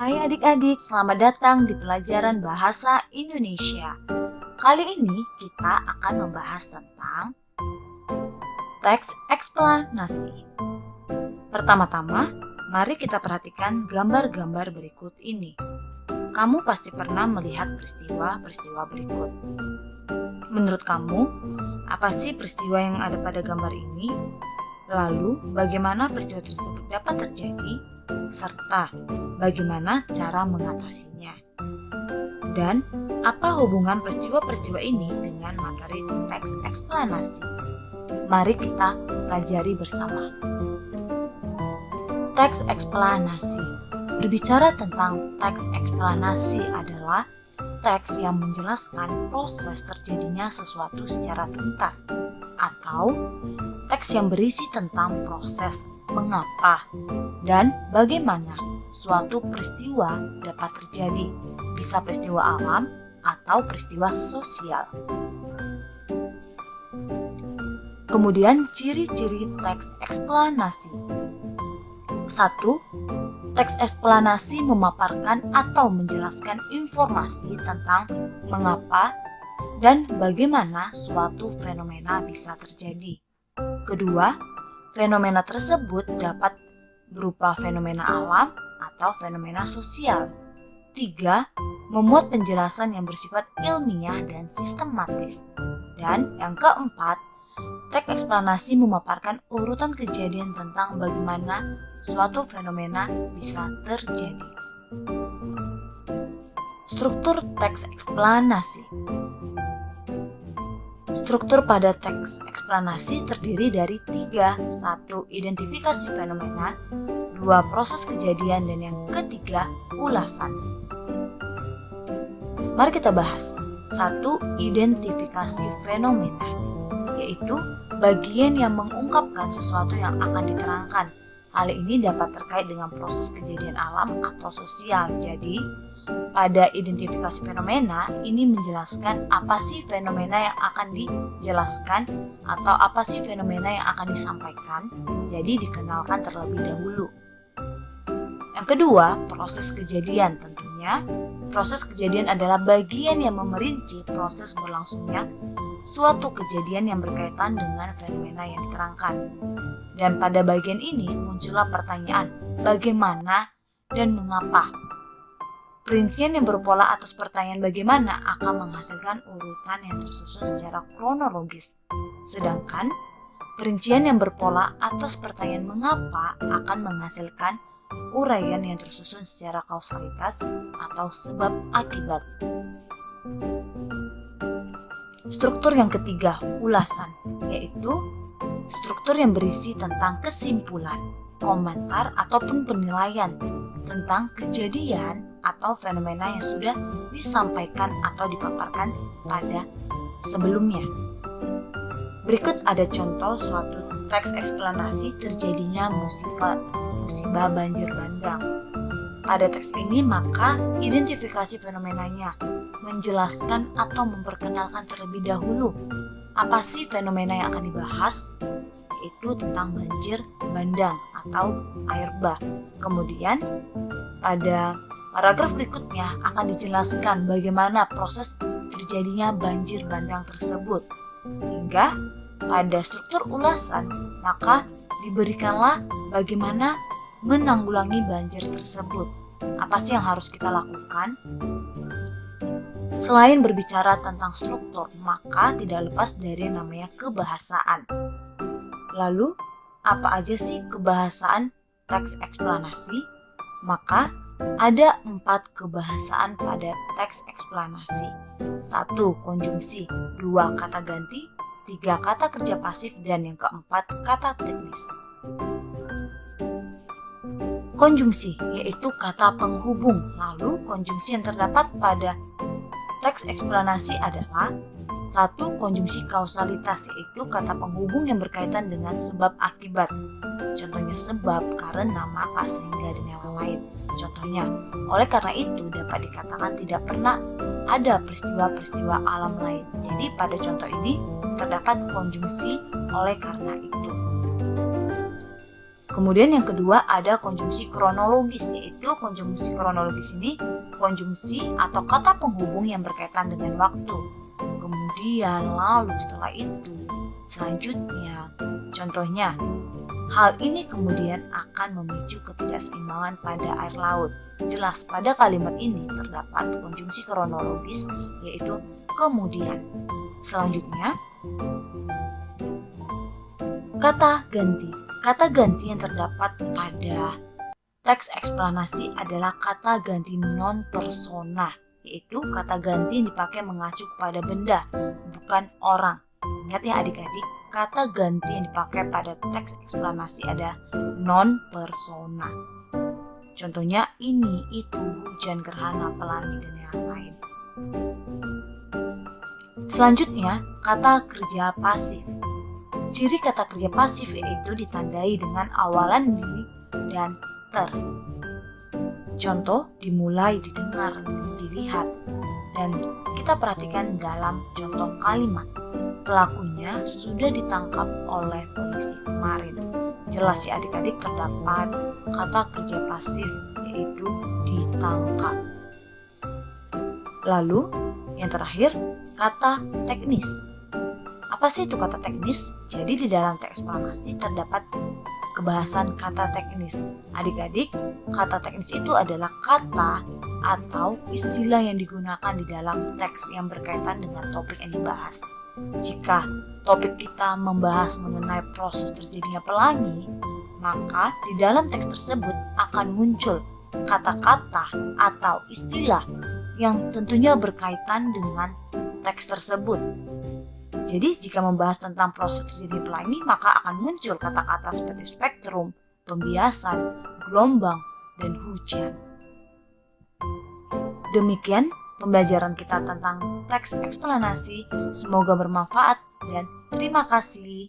Hai adik-adik, selamat datang di pelajaran Bahasa Indonesia. Kali ini kita akan membahas tentang teks eksplanasi. Pertama-tama, mari kita perhatikan gambar-gambar berikut ini. Kamu pasti pernah melihat peristiwa-peristiwa berikut. Menurut kamu, apa sih peristiwa yang ada pada gambar ini? Lalu, bagaimana peristiwa tersebut dapat terjadi? Serta bagaimana cara mengatasinya. Dan apa hubungan peristiwa-peristiwa ini dengan materi teks eksplanasi? Mari kita pelajari bersama. Teks eksplanasi. Berbicara tentang teks eksplanasi adalah teks yang menjelaskan proses terjadinya sesuatu secara tuntas, atau teks yang berisi tentang proses mengapa dan bagaimana suatu peristiwa dapat terjadi, bisa peristiwa alam atau peristiwa sosial. Kemudian ciri-ciri teks eksplanasi. 1. Teks eksplanasi memaparkan atau menjelaskan informasi tentang mengapa dan bagaimana suatu fenomena bisa terjadi. Kedua, fenomena tersebut dapat berupa fenomena alam atau fenomena sosial. 3. Memuat penjelasan yang bersifat ilmiah dan sistematis. Dan yang keempat, teks eksplanasi memaparkan urutan kejadian tentang bagaimana suatu fenomena bisa terjadi. Struktur teks eksplanasi. Struktur pada teks eksplanasi terdiri dari 3. 1. Identifikasi fenomena. 2. Proses kejadian. Dan yang ketiga, ulasan. Mari kita bahas. 1. Identifikasi fenomena, yaitu bagian yang mengungkapkan sesuatu yang akan diterangkan. Hal ini dapat terkait dengan proses kejadian alam atau sosial. Jadi, pada identifikasi fenomena, ini menjelaskan apa sih fenomena yang akan dijelaskan atau apa sih fenomena yang akan disampaikan. Jadi dikenalkan terlebih dahulu. Yang kedua, proses kejadian. Tentunya, proses kejadian adalah bagian yang memerinci proses berlangsungnya suatu kejadian yang berkaitan dengan fenomena yang diterangkan. Dan pada bagian ini muncullah pertanyaan, bagaimana dan mengapa. Perincian yang berpola atas pertanyaan bagaimana akan menghasilkan urutan yang tersusun secara kronologis. Sedangkan perincian yang berpola atas pertanyaan mengapa akan menghasilkan uraian yang tersusun secara kausalitas atau sebab akibat. Struktur yang ketiga, ulasan, yaitu struktur yang berisi tentang kesimpulan, komentar ataupun penilaian tentang kejadian atau fenomena yang sudah disampaikan atau dipaparkan pada sebelumnya. Berikut ada contoh suatu teks eksplanasi terjadinya musibah banjir bandang. Pada teks ini maka identifikasi fenomenanya, menjelaskan atau memperkenalkan terlebih dahulu apa sih fenomena yang akan dibahas, yaitu tentang banjir bandang atau air bah. Kemudian pada paragraf berikutnya akan dijelaskan bagaimana proses terjadinya banjir bandang tersebut. Hingga pada struktur ulasan maka diberikanlah bagaimana menanggulangi banjir tersebut. Apa sih yang harus kita lakukan? Selain berbicara tentang struktur, maka tidak lepas dari namanya kebahasaan. Lalu, apa aja sih kebahasaan teks eksplanasi? Maka, ada 4 kebahasaan pada teks eksplanasi. 1. Konjungsi. 2. Kata ganti. 3. Kata kerja pasif. Dan yang keempat, kata teknis. Konjungsi, yaitu kata penghubung. Lalu, konjungsi yang terdapat pada teks eksplanasi adalah 1. Konjungsi kausalitas, yaitu kata penghubung yang berkaitan dengan sebab akibat. Contohnya sebab, karena, maka, sehingga, dan yang lain. Contohnya, oleh karena itu dapat dikatakan tidak pernah ada peristiwa-peristiwa alam lain. Jadi pada contoh ini terdapat konjungsi oleh karena itu. Kemudian yang kedua ada konjungsi kronologis, yaitu konjungsi kronologis ini konjungsi atau kata penghubung yang berkaitan dengan waktu. Kemudian lalu setelah itu, selanjutnya, contohnya, hal ini kemudian akan memicu ketidakseimbangan pada air laut. Jelas pada kalimat ini terdapat konjungsi kronologis, yaitu kemudian. Selanjutnya, kata ganti. Kata ganti yang terdapat pada teks eksplanasi adalah kata ganti non persona, yaitu kata ganti yang dipakai mengacu kepada benda, bukan orang. Ingat ya adik-adik, kata ganti yang dipakai pada teks eksplanasi ada non persona. Contohnya ini, itu, hujan, gerhana, pelangi, dan yang lain. Selanjutnya, kata kerja pasif. Ciri kata kerja pasif yaitu ditandai dengan awalan di dan ter. Contoh, dimulai, didengar, dilihat. Dan kita perhatikan dalam contoh kalimat. Pelakunya sudah ditangkap oleh polisi kemarin. Jelas ya adik-adik, terdapat kata kerja pasif yaitu ditangkap. Lalu yang terakhir, kata teknis. Apa sih itu kata teknis? Jadi di dalam teks eksplanasi terdapat kebahasan kata teknis. Adik-adik, kata teknis itu adalah kata atau istilah yang digunakan di dalam teks yang berkaitan dengan topik yang dibahas. Jika topik kita membahas mengenai proses terjadinya pelangi, maka di dalam teks tersebut akan muncul kata-kata atau istilah yang tentunya berkaitan dengan teks tersebut. Jadi jika membahas tentang proses terjadinya pelangi, maka akan muncul kata-kata seperti spektrum, pembiasan, gelombang, dan hujan. Demikian pembelajaran kita tentang teks eksplanasi. Semoga bermanfaat dan terima kasih.